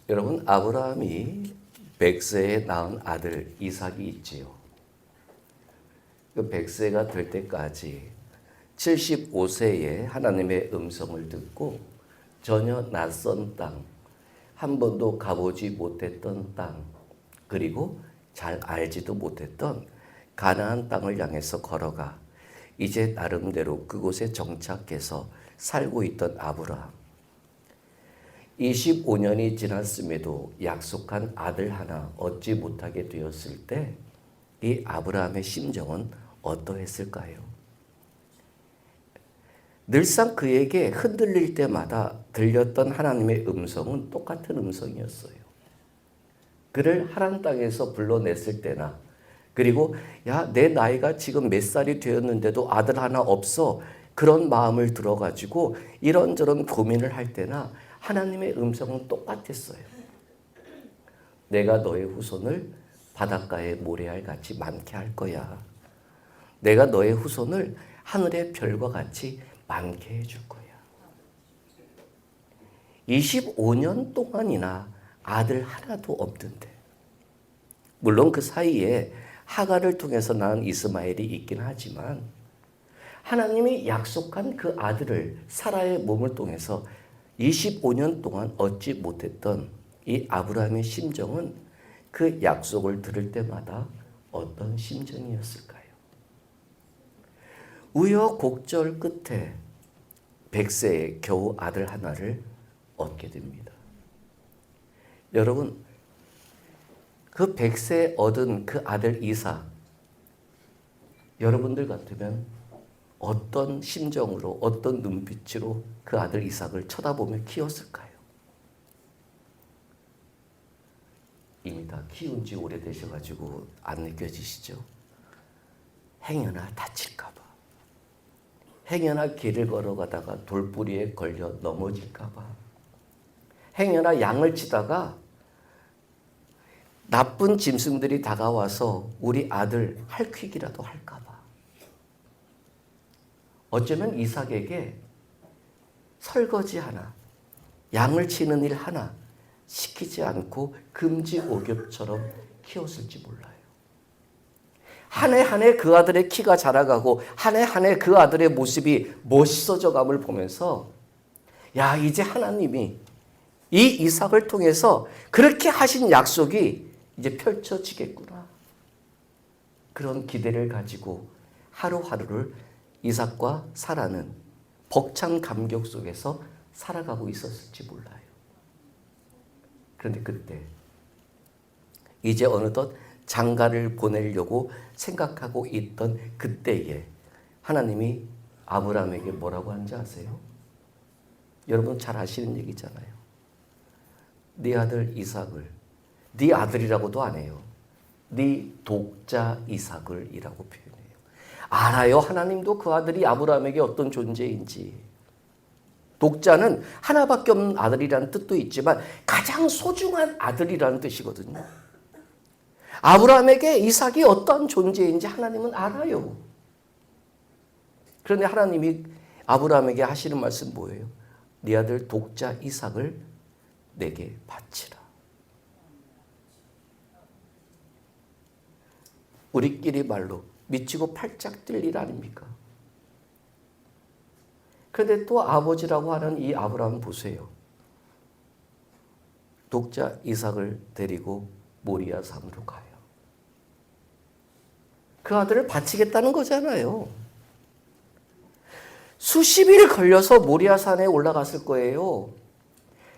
여러분, 아브라함이 100세에 낳은 아들 이삭이 있지요. 그 100세가 될 때까지 75세에 하나님의 음성을 듣고 전혀 낯선 땅, 한 번도 가보지 못했던 땅, 그리고 잘 알지도 못했던 가나안 땅을 향해서 걸어가 이제 나름대로 그곳에 정착해서 살고 있던 아브라함. 25년이 지났음에도 약속한 아들 하나 얻지 못하게 되었을 때 이 아브라함의 심정은 어떠했을까요? 늘상 그에게 흔들릴 때마다 들렸던 하나님의 음성은 똑같은 음성이었어요. 그를 하란 땅에서 불러냈을 때나, 그리고 야, 내 나이가 지금 몇 살이 되었는데도 아들 하나 없어, 그런 마음을 들어가지고 이런저런 고민을 할 때나 하나님의 음성은 똑같았어요. 내가 너의 후손을 바닷가의 모래알 같이 많게 할 거야. 내가 너의 후손을 하늘의 별과 같이 많게 해줄 거야. 25년 동안이나 아들 하나도 없는데, 물론 그 사이에 하갈을 통해서 낳은 이스마엘이 있긴 하지만 하나님이 약속한 그 아들을 사라의 몸을 통해서 25년 동안 얻지 못했던 이 아브라함의 심정은 그 약속을 들을 때마다 어떤 심정이었을까요? 우여곡절 끝에 100세에 겨우 아들 하나를 얻게 됩니다. 여러분, 그 100세에 얻은 그 아들 이삭, 여러분들 같으면 어떤 심정으로, 어떤 눈빛으로 그 아들 이삭을 쳐다보며 키웠을까요? 이미 다 키운 지 오래되셔가지고 안 느껴지시죠? 행여나 다칠까봐, 행여나 길을 걸어가다가 돌뿌리에 걸려 넘어질까봐, 행여나 양을 치다가 나쁜 짐승들이 다가와서 우리 아들 할퀴기라도 할까봐. 어쩌면 이삭에게 설거지 하나, 양을 치는 일 하나 시키지 않고 금지옥엽처럼 키웠을지 몰라요. 한 해 한 해 그 아들의 키가 자라가고 한 해 한 해 그 아들의 모습이 멋있어져감을 보면서 야, 이제 하나님이 이 이삭을 통해서 그렇게 하신 약속이 이제 펼쳐지겠구나. 그런 기대를 가지고 하루하루를 이삭과 사라는 벅찬 감격 속에서 살아가고 있었을지 몰라요. 그런데 그때 이제 어느덧 장가를 보내려고 생각하고 있던 그때에 하나님이 아브라함에게 뭐라고 하는지 아세요? 여러분 잘 아시는 얘기잖아요. 네 아들 이삭을, 네 아들이라고도 안 해요. 네 독자 이삭을 이라고 표현해요. 알아요. 하나님도 그 아들이 아브라함에게 어떤 존재인지. 독자는 하나밖에 없는 아들이라는 뜻도 있지만 가장 소중한 아들이라는 뜻이거든요. 아브라함에게 이삭이 어떤 존재인지 하나님은 알아요. 그런데 하나님이 아브라함에게 하시는 말씀 뭐예요? 네 아들 독자 이삭을 내게 바치라. 우리끼리 말로 미치고 팔짝 뛸 일 아닙니까? 그런데 또 아버지라고 하는 이 아브라함 보세요. 독자 이삭을 데리고 모리아 산으로 가요. 그 아들을 바치겠다는 거잖아요. 수십 일 걸려서 모리아 산에 올라갔을 거예요.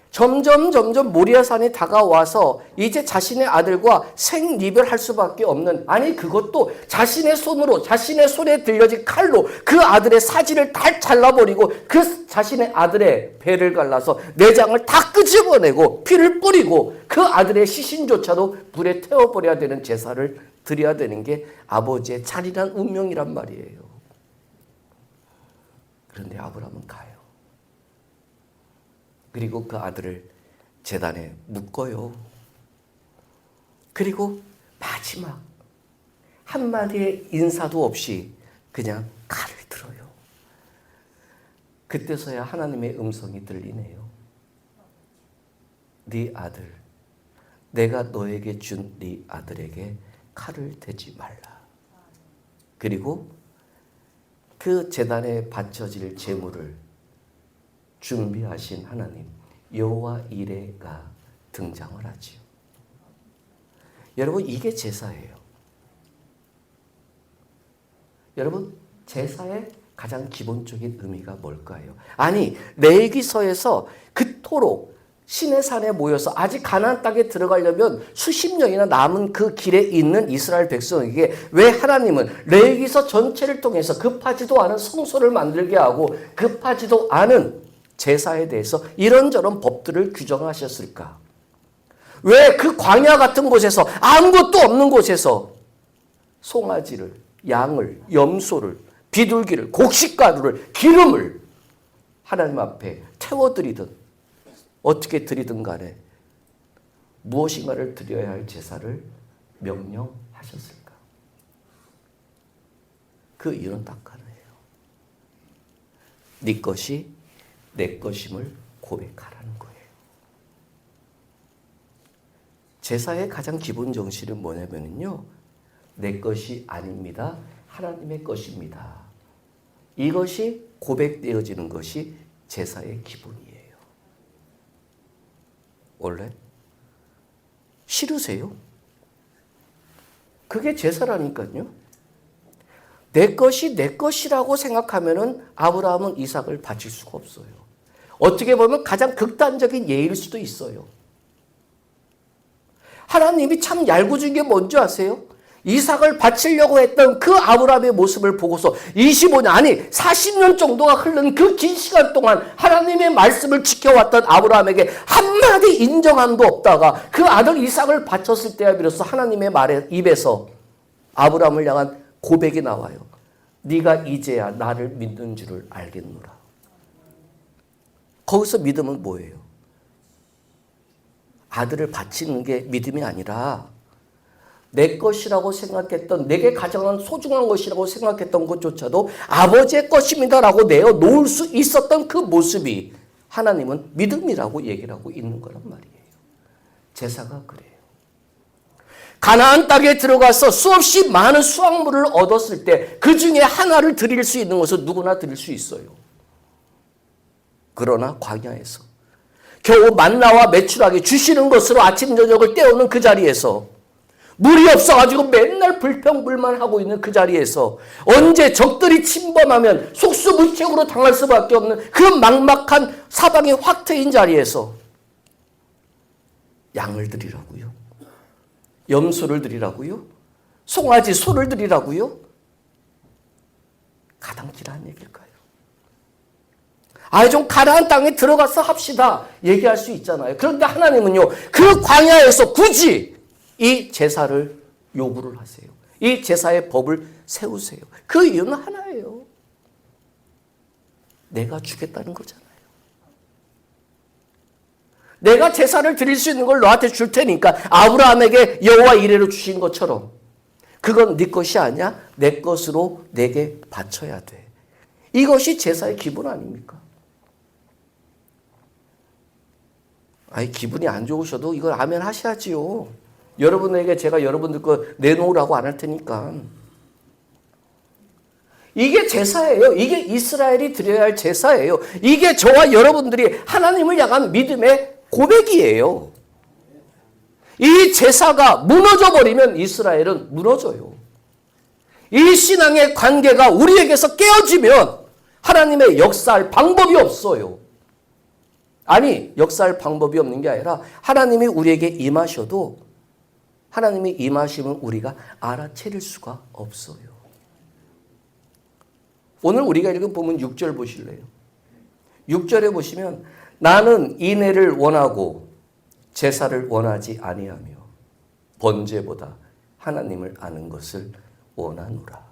점점 모리아 산이 다가와서 이제 자신의 아들과 생이별할 수밖에 없는, 아니 그것도 자신의 손으로, 자신의 손에 들려진 칼로 그 아들의 사지를 다 잘라버리고 그 자신의 아들의 배를 갈라서 내장을 다 끄집어내고 피를 뿌리고 그 아들의 시신조차도 불에 태워버려야 되는 제사를 드려야 되는 게 아버지의 잔인한 운명이란 말이에요. 그런데 아브라함은 가요. 그리고 그 아들을 제단에 묶어요. 그리고 마지막 한마디의 인사도 없이 그냥 칼을 들어요. 그때서야 하나님의 음성이 들리네요. 네 아들 내가 너에게 준 네 아들에게 칼을 대지 말라. 그리고 그 제단에 바쳐질 제물을 준비하신 하나님 여호와 이레가 등장을 하지요. 여러분, 이게 제사예요. 여러분, 제사의 가장 기본적인 의미가 뭘까요? 아니, 레위기서에서 그토록 시내산에 모여서 아직 가나안 땅에 들어가려면 수십 년이나 남은 그 길에 있는 이스라엘 백성에게 왜 하나님은 레위기서 전체를 통해서 급하지도 않은 성소를 만들게 하고 급하지도 않은 제사에 대해서 이런저런 법들을 규정하셨을까? 왜 그 광야 같은 곳에서 아무것도 없는 곳에서 송아지를, 양을, 염소를, 비둘기를, 곡식가루를, 기름을 하나님 앞에 태워드리든 어떻게 드리든 간에 무엇인가를 드려야 할 제사를 명령하셨을까? 그 이유는 딱 하나예요. 네 것이 내 것임을 고백하라는 거예요. 제사의 가장 기본 정신은 뭐냐면요, 내 것이 아닙니다. 하나님의 것입니다. 이것이 고백되어지는 것이 제사의 기본이에요. 원래 싫으세요? 그게 제사라니까요. 내 것이 내 것이라고 생각하면은 아브라함은 이삭을 바칠 수가 없어요. 어떻게 보면 가장 극단적인 예일 수도 있어요. 하나님이 참 얄궂은 게 뭔지 아세요? 이삭을 바치려고 했던 그 아브라함의 모습을 보고서 25년, 아니 40년 정도가 흐른 그 긴 시간 동안 하나님의 말씀을 지켜왔던 아브라함에게 한마디 인정함도 없다가 그 아들 이삭을 바쳤을 때야 비로소 하나님의 말에 입에서 아브라함을 향한 고백이 나와요. 네가 이제야 나를 믿는 줄을 알겠노라. 거기서 믿음은 뭐예요? 아들을 바치는 게 믿음이 아니라 내 것이라고 생각했던, 내게 가장 소중한 것이라고 생각했던 것조차도 아버지의 것입니다라고 내어놓을 수 있었던 그 모습이 하나님은 믿음이라고 얘기를 하고 있는 거란 말이에요. 제사가 그래요. 가나안 땅에 들어가서 수없이 많은 수확물을 얻었을 때 그 중에 하나를 드릴 수 있는 것은 누구나 드릴 수 있어요. 그러나 광야에서 겨우 만나와 메추라기 주시는 것으로 아침 저녁을 때우는 그 자리에서 물이 없어가지고 맨날 불평불만하고 있는 그 자리에서 언제 적들이 침범하면 속수무책으로 당할 수밖에 없는 그 막막한 사방이 확 트인 자리에서 양을 드리라고요? 염소를 드리라고요? 송아지 소를 드리라고요? 가당키라는 얘기일까요? 좀 가나안 땅에 들어가서 합시다 얘기할 수 있잖아요. 그런데 하나님은요, 그 광야에서 굳이 이 제사를 요구를 하세요. 이 제사의 법을 세우세요. 그 이유는 하나예요. 내가 주겠다는 거잖아요. 내가 제사를 드릴 수 있는 걸 너한테 줄 테니까 아브라함에게 여호와 이레로 주신 것처럼 그건 네 것이 아니야. 내 것으로 내게 바쳐야 돼. 이것이 제사의 기본 아닙니까? 기분이 안 좋으셔도 이걸 아멘 하셔야지요. 여러분에게 제가 여러분들 거 내놓으라고 안 할 테니까. 이게 제사예요. 이게 이스라엘이 드려야 할 제사예요. 이게 저와 여러분들이 하나님을 향한 믿음의 고백이에요. 이 제사가 무너져 버리면 이스라엘은 무너져요. 이 신앙의 관계가 우리에게서 깨어지면 하나님의 역사할 방법이 없어요. 아니, 역사할 방법이 없는 게 아니라 하나님이 우리에게 임하셔도 하나님이 임하시면 우리가 알아차릴 수가 없어요. 오늘 우리가 읽은 본문 6절 보실래요? 6절에 보시면 나는 인애를 원하고 제사를 원하지 아니하며 번제보다 하나님을 아는 것을 원하노라.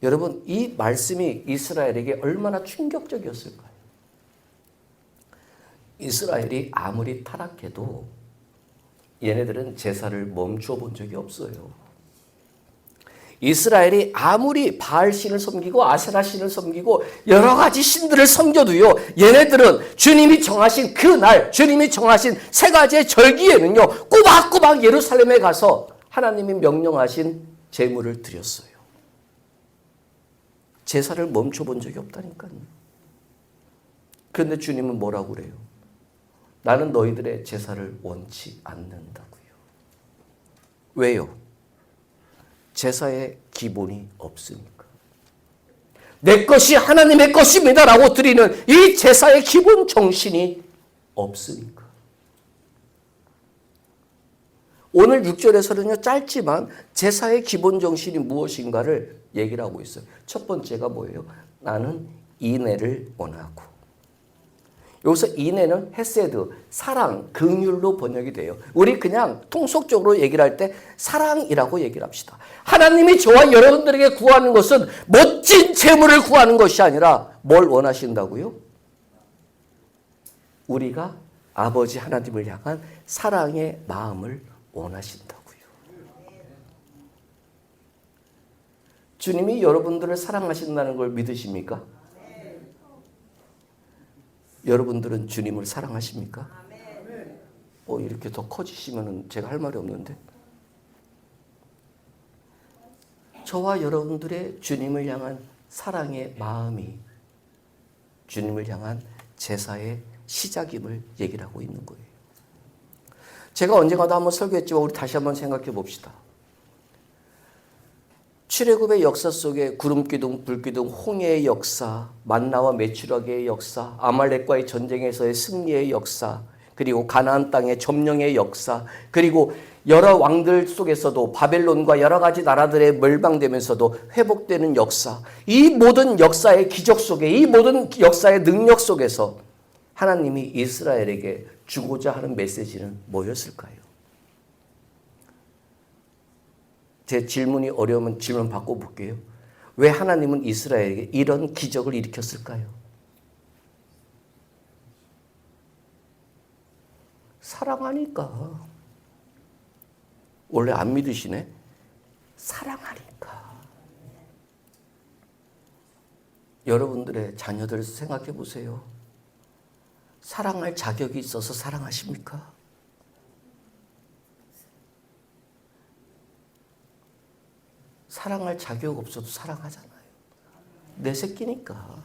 여러분, 이 말씀이 이스라엘에게 얼마나 충격적이었을까요? 이스라엘이 아무리 타락해도 얘네들은 제사를 멈추어 본 적이 없어요. 이스라엘이 아무리 바알 신을 섬기고 아세라 신을 섬기고 여러 가지 신들을 섬겨도요, 얘네들은 주님이 정하신 그 날, 주님이 정하신 세 가지의 절기에는요, 꼬박꼬박 예루살렘에 가서 하나님이 명령하신 제물을 드렸어요. 제사를 멈춰본 적이 없다니까요. 그런데 주님은 뭐라고 그래요? 나는 너희들의 제사를 원치 않는다고요. 왜요? 제사의 기본이 없으니까. 내 것이 하나님의 것입니다 라고 드리는 이 제사의 기본 정신이 없으니까. 오늘 6절에서는요, 짧지만 제사의 기본 정신이 무엇인가를 얘기를 하고 있어요. 첫 번째가 뭐예요? 나는 인애를 원하고. 여기서 인애는 헤세드, 사랑, 긍휼로 번역이 돼요. 우리 그냥 통속적으로 얘기를 할 때 사랑이라고 얘기를 합시다. 하나님이 저와 여러분들에게 구하는 것은 멋진 재물을 구하는 것이 아니라 뭘 원하신다고요? 우리가 아버지 하나님을 향한 사랑의 마음을 원하신다고요. 주님이 여러분들을 사랑하신다는 걸 믿으십니까? 여러분들은 주님을 사랑하십니까? 이렇게 더 커지시면 제가 할 말이 없는데. 저와 여러분들의 주님을 향한 사랑의 마음이 주님을 향한 제사의 시작임을 얘기를 하고 있는 거예요. 제가 언젠가도 한번 설교했지만 우리 다시 한번 생각해 봅시다. 출애굽의 역사 속에 구름기둥, 불기둥, 홍해의 역사, 만나와 메추라기의 역사, 아말렉과의 전쟁에서의 승리의 역사, 그리고 가나안 땅의 점령의 역사, 그리고 여러 왕들 속에서도 바벨론과 여러 가지 나라들의 멸망되면서도 회복되는 역사, 이 모든 역사의 기적 속에, 이 모든 역사의 능력 속에서 하나님이 이스라엘에게 주고자 하는 메시지는 뭐였을까요? 제 질문이 어려우면 질문 바꿔볼게요. 왜 하나님은 이스라엘에게 이런 기적을 일으켰을까요? 사랑하니까. 원래 안 믿으시네? 사랑하니까. 여러분들의 자녀들 생각해 보세요. 사랑할 자격이 있어서 사랑하십니까? 사랑할 자격 없어도 사랑하잖아요. 내 새끼니까.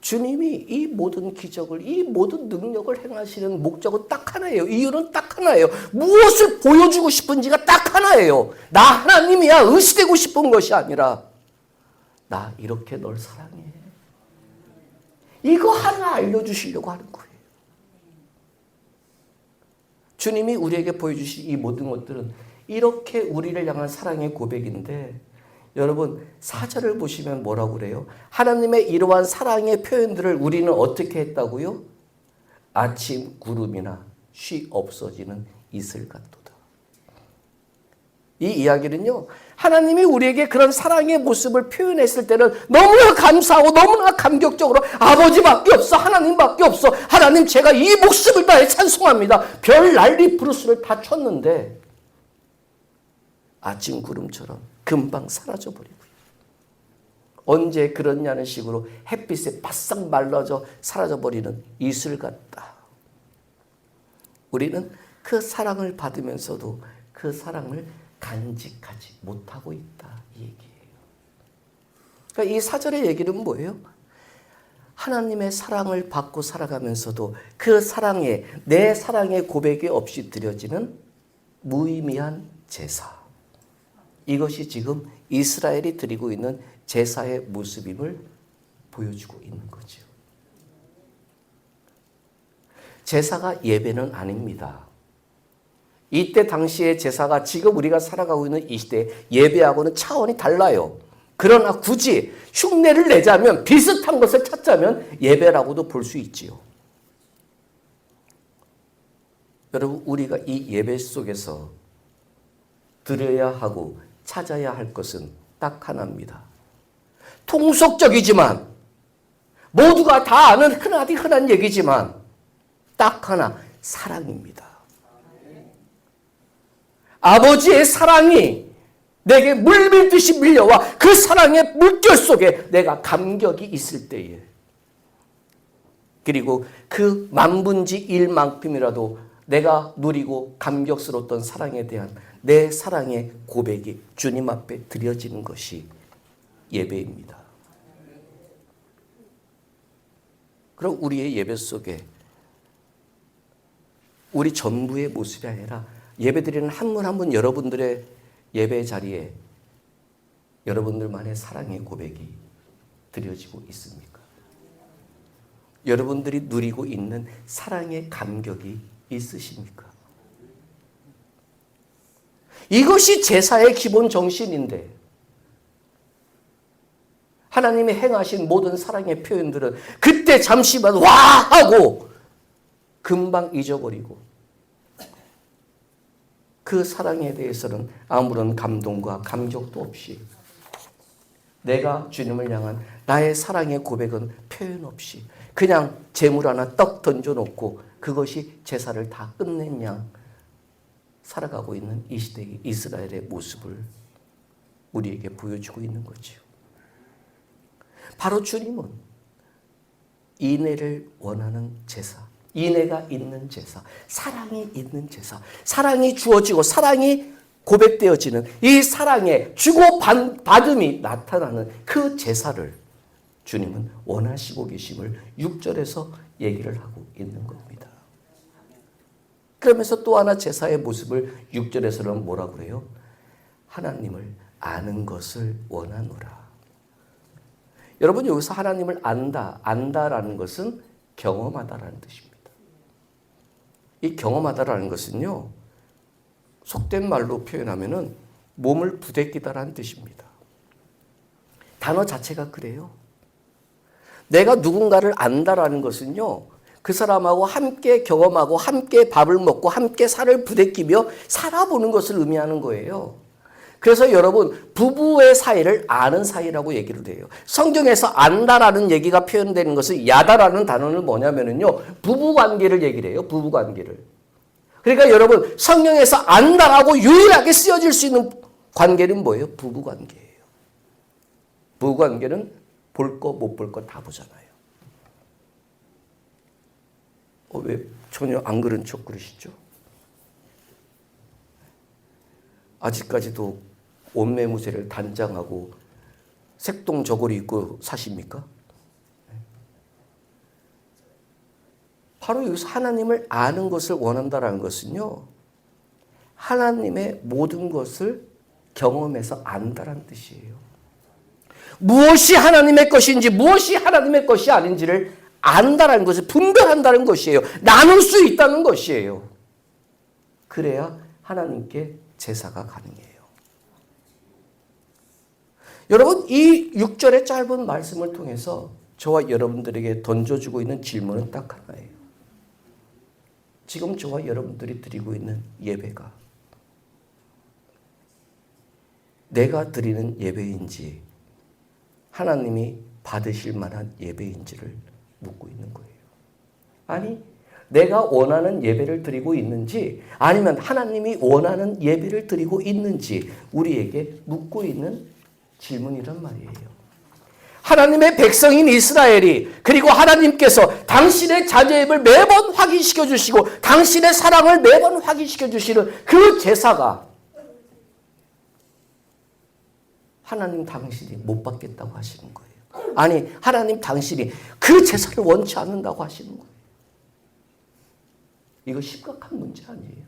주님이 이 모든 기적을, 이 모든 능력을 행하시는 목적은 딱 하나예요. 이유는 딱 하나예요. 무엇을 보여주고 싶은지가 딱 하나예요. 나 하나님이야 의시되고 싶은 것이 아니라 나 이렇게 널 사랑해. 이거 하나 알려주시려고 하는 거예요. 주님이 우리에게 보여주신 이 모든 것들은 이렇게 우리를 향한 사랑의 고백인데, 여러분 4절을 보시면 뭐라고 그래요? 하나님의 이러한 사랑의 표현들을 우리는 어떻게 했다고요? 아침 구름이나 쉬 없어지는 이슬 같도다. 이 이야기는요, 하나님이 우리에게 그런 사랑의 모습을 표현했을 때는 너무나 감사하고 너무나 감격적으로 아버지밖에 없어, 하나님밖에 없어, 하나님 제가 이 목숨을 다해 찬송합니다. 별 난리 부르스를 다 쳤는데 아침 구름처럼 금방 사라져버리고요. 언제 그렇냐는 식으로 햇빛에 바싹 말라져 사라져버리는 이슬 같다. 우리는 그 사랑을 받으면서도 그 사랑을 간직하지 못하고 있다, 이 얘기예요. 그러니까 이 4절의 얘기는 뭐예요? 하나님의 사랑을 받고 살아가면서도 그 사랑에, 내 사랑의 고백이 없이 드려지는 무의미한 제사. 이것이 지금 이스라엘이 드리고 있는 제사의 모습임을 보여주고 있는 거죠. 제사가 예배는 아닙니다. 이때 당시의 제사가 지금 우리가 살아가고 있는 이 시대의 예배하고는 차원이 달라요. 그러나 굳이 흉내를 내자면, 비슷한 것을 찾자면 예배라고도 볼 수 있지요. 여러분, 우리가 이 예배 속에서 드려야 하고 찾아야 할 것은 딱 하나입니다. 통속적이지만, 모두가 다 아는 흔한 얘기지만 딱 하나, 사랑입니다. 아버지의 사랑이 내게 물밀듯이 밀려와 그 사랑의 물결 속에 내가 감격이 있을 때에, 그리고 그 만분지 1만큼이라도 내가 누리고 감격스러웠던 사랑에 대한 내 사랑의 고백이 주님 앞에 드려지는 것이 예배입니다. 그럼 우리의 예배 속에 우리 전부의 모습이 아니라 예배드리는 한 분 한 분 여러분들의 예배 자리에 여러분들만의 사랑의 고백이 드려지고 있습니까? 여러분들이 누리고 있는 사랑의 감격이 있으십니까? 이것이 제사의 기본 정신인데, 하나님이 행하신 모든 사랑의 표현들은 그때 잠시만 와 하고 금방 잊어버리고 그 사랑에 대해서는 아무런 감동과 감격도 없이 내가 주님을 향한 나의 사랑의 고백은 표현 없이 그냥 재물 하나 떡 던져놓고 그것이 제사를 다 끝낸 양 살아가고 있는 이 시대의 이스라엘의 모습을 우리에게 보여주고 있는 거지요. 바로 주님은 인애를 원하는 제사, 인애가 있는 제사, 사랑이 있는 제사, 사랑이 주어지고 사랑이 고백되어지는 이 사랑의 주고받음이 나타나는 그 제사를 주님은 원하시고 계심을 6절에서 얘기를 하고 있는 겁니다. 그러면서 또 하나 제사의 모습을 6절에서는 뭐라 그래요? 하나님을 아는 것을 원하노라. 여러분, 여기서 하나님을 안다라는 것은 경험하다라는 뜻입니다. 이 경험하다라는 것은요, 속된 말로 표현하면은 몸을 부대끼다라는 뜻입니다. 단어 자체가 그래요. 내가 누군가를 안다라는 것은요, 그 사람하고 함께 경험하고 함께 밥을 먹고 함께 살을 부대끼며 살아보는 것을 의미하는 거예요. 그래서 여러분, 부부의 사이를 아는 사이라고 얘기를 해요. 성경에서 안다라는 얘기가 표현되는 것은 야다라는 단어는 뭐냐면요, 부부관계를 얘기를 해요. 부부관계를. 그러니까 여러분, 성경에서 안다라고 유일하게 쓰여질 수 있는 관계는 뭐예요? 부부관계예요. 부부관계는 볼 거 못 볼 거 다 보잖아요. 왜 전혀 안 그런 척 그러시죠? 아직까지도 옷매무새를 단장하고 색동 저고리 입고 사십니까? 바로 여기서 하나님을 아는 것을 원한다는 것은요, 하나님의 모든 것을 경험해서 안다라는 뜻이에요. 무엇이 하나님의 것인지 무엇이 하나님의 것이 아닌지를 안다라는 것을 분별한다는 것이에요. 나눌 수 있다는 것이에요. 그래야 하나님께 제사가 가능해요. 여러분, 이 6절의 짧은 말씀을 통해서 저와 여러분들에게 던져주고 있는 질문은 딱 하나예요. 지금 저와 여러분들이 드리고 있는 예배가 내가 드리는 예배인지 하나님이 받으실 만한 예배인지를 묻고 있는 거예요. 아니, 내가 원하는 예배를 드리고 있는지 아니면 하나님이 원하는 예배를 드리고 있는지 우리에게 묻고 있는 질문이란 말이에요. 하나님의 백성인 이스라엘이, 그리고 하나님께서 당신의 자녀임을 매번 확인시켜 주시고 당신의 사랑을 매번 확인시켜 주시는 그 제사가 하나님 당신이 못 받겠다고 하시는 거예요. 아니, 하나님 당신이 그 제사를 원치 않는다고 하시는 거예요. 이거 심각한 문제 아니에요.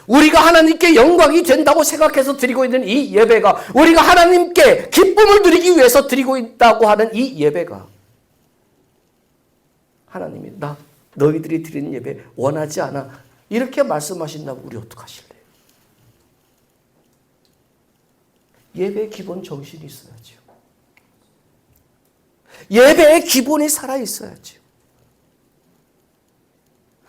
우리가 하나님께 영광이 된다고 생각해서 드리고 있는 이 예배가, 우리가 하나님께 기쁨을 드리기 위해서 드리고 있다고 하는 이 예배가, 하나님이 너희들이 드리는 예배 원하지 않아 이렇게 말씀하신다면 우리 어떡하실래요? 예배의 기본 정신이 있어야죠. 예배의 기본이 살아있어야죠.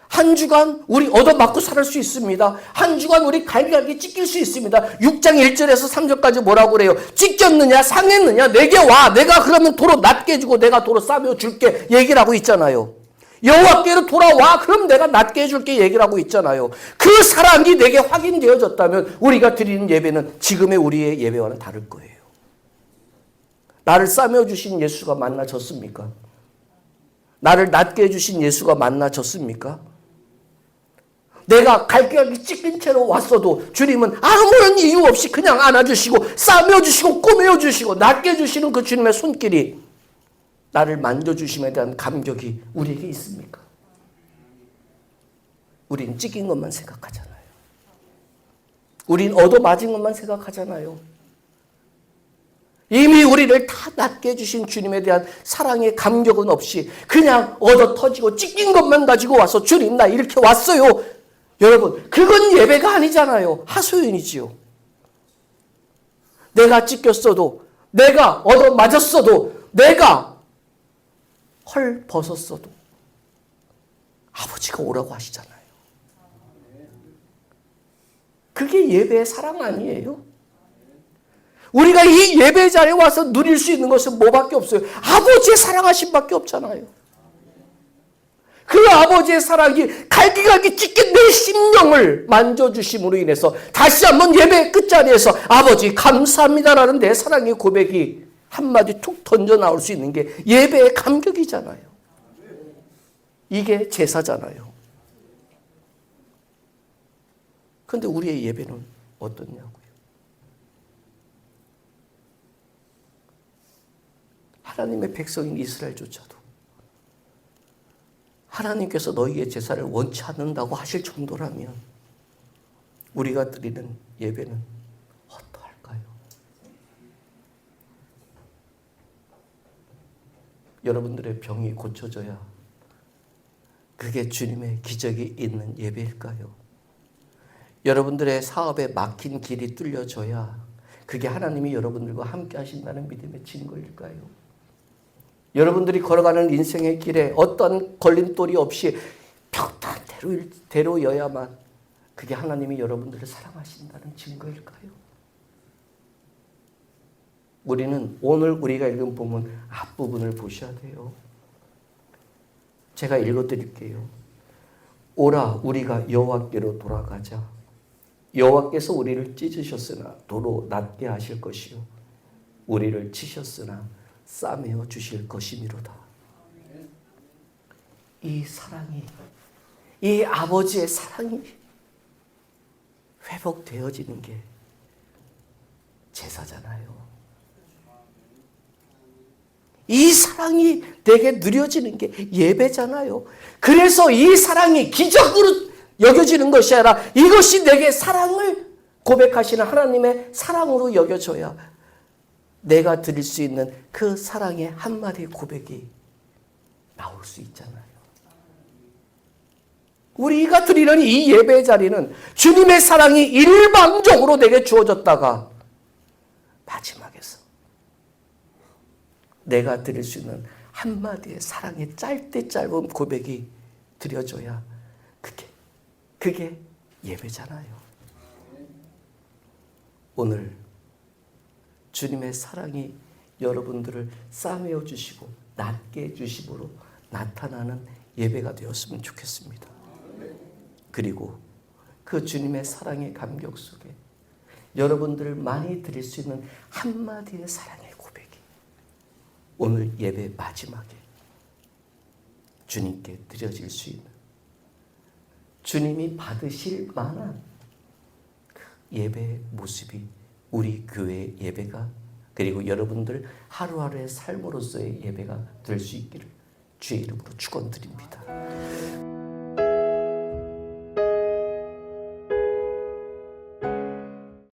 한 주간 우리 얻어맞고 살 수 있습니다. 한 주간 우리 갈기갈기 찢길 수 있습니다. 6장 1절에서 3절까지 뭐라고 그래요? 찢겼느냐 상했느냐 내게 와. 내가 그러면 도로 낮게 주고 내가 도로 싸며 줄게 얘기를 하고 있잖아요. 여호와께로 돌아와. 그럼 내가 낫게 해줄게 얘기를 하고 있잖아요. 그 사랑이 내게 확인되어졌다면 우리가 드리는 예배는 지금의 우리의 예배와는 다를 거예요. 나를 싸매어 주신 예수가 만나졌습니까? 나를 낫게 해주신 예수가 만나졌습니까? 내가 갈기갈기 찢긴 채로 왔어도 주님은 아무런 이유 없이 그냥 안아주시고 싸매어 주시고 꼬매어 주시고 낫게 해주시는 그 주님의 손길이 나를 만져주심에 대한 감격이 우리에게 있습니까? 우린 찢긴 것만 생각하잖아요. 우린 얻어맞은 것만 생각하잖아요. 이미 우리를 다 낫게 해주신 주님에 대한 사랑의 감격은 없이 그냥 얻어 터지고 찢긴 것만 가지고 와서 주님 나 이렇게 왔어요. 여러분 그건 예배가 아니잖아요. 하소연이지요. 내가 찢겼어도 내가 얻어 맞았어도 내가 헐 벗었어도 아버지가 오라고 하시잖아요. 그게 예배의 사랑 아니에요? 우리가 이 예배 자리에 와서 누릴 수 있는 것은 뭐밖에 없어요? 아버지의 사랑하심밖에 없잖아요. 그 아버지의 사랑이 갈기갈기 찢긴 내 심령을 만져주심으로 인해서 다시 한번 예배 끝자리에서 아버지 감사합니다라는 내 사랑의 고백이 한마디 툭 던져 나올 수 있는 게 예배의 감격이잖아요. 이게 제사잖아요. 그런데 우리의 예배는 어떻냐고요? 하나님의 백성인 이스라엘조차도 하나님께서 너희의 제사를 원치 않는다고 하실 정도라면 우리가 드리는 예배는 어떠할까요? 여러분들의 병이 고쳐져야 그게 주님의 기적이 있는 예배일까요? 여러분들의 사업에 막힌 길이 뚫려져야 그게 하나님이 여러분들과 함께 하신다는 믿음의 증거일까요? 여러분들이 걸어가는 인생의 길에 어떤 걸림돌이 없이 평탄 대로여야만 그게 하나님이 여러분들을 사랑하신다는 증거일까요? 우리는 오늘 우리가 읽은 본문 앞부분을 보셔야 돼요. 제가 읽어드릴게요. 오라 우리가 여호와께로 돌아가자. 여호와께서 우리를 찢으셨으나 도로 낫게 하실 것이요 우리를 치셨으나 싸매어 주실 것이미로다. 이 사랑이, 이 아버지의 사랑이 회복되어지는 게 제사잖아요. 이 사랑이 내게 누려지는 게 예배잖아요. 그래서 이 사랑이 기적으로 여겨지는 것이 아니라 이것이 내게 사랑을 고백하시는 하나님의 사랑으로 여겨져야 내가 드릴 수 있는 그 사랑의 한마디 고백이 나올 수 있잖아요. 우리가 드리는 이 예배 자리는 주님의 사랑이 일방적으로 내게 주어졌다가 마지막에서 내가 드릴 수 있는 한마디의 사랑의 짧게 짧은 고백이 드려져야 그게 예배잖아요. 오늘 주님의 사랑이 여러분들을 싸매어 주시고 낫게 해주심으로 나타나는 예배가 되었으면 좋겠습니다. 그리고 그 주님의 사랑의 감격 속에 여러분들을 많이 드릴 수 있는 한마디의 사랑의 고백이 오늘 예배 마지막에 주님께 드려질 수 있는 주님이 받으실 만한 그 예배의 모습이 우리 교회의 예배가 그리고 여러분들 하루하루의 삶으로서의 예배가 될 수 있기를 주의 이름으로 축원드립니다.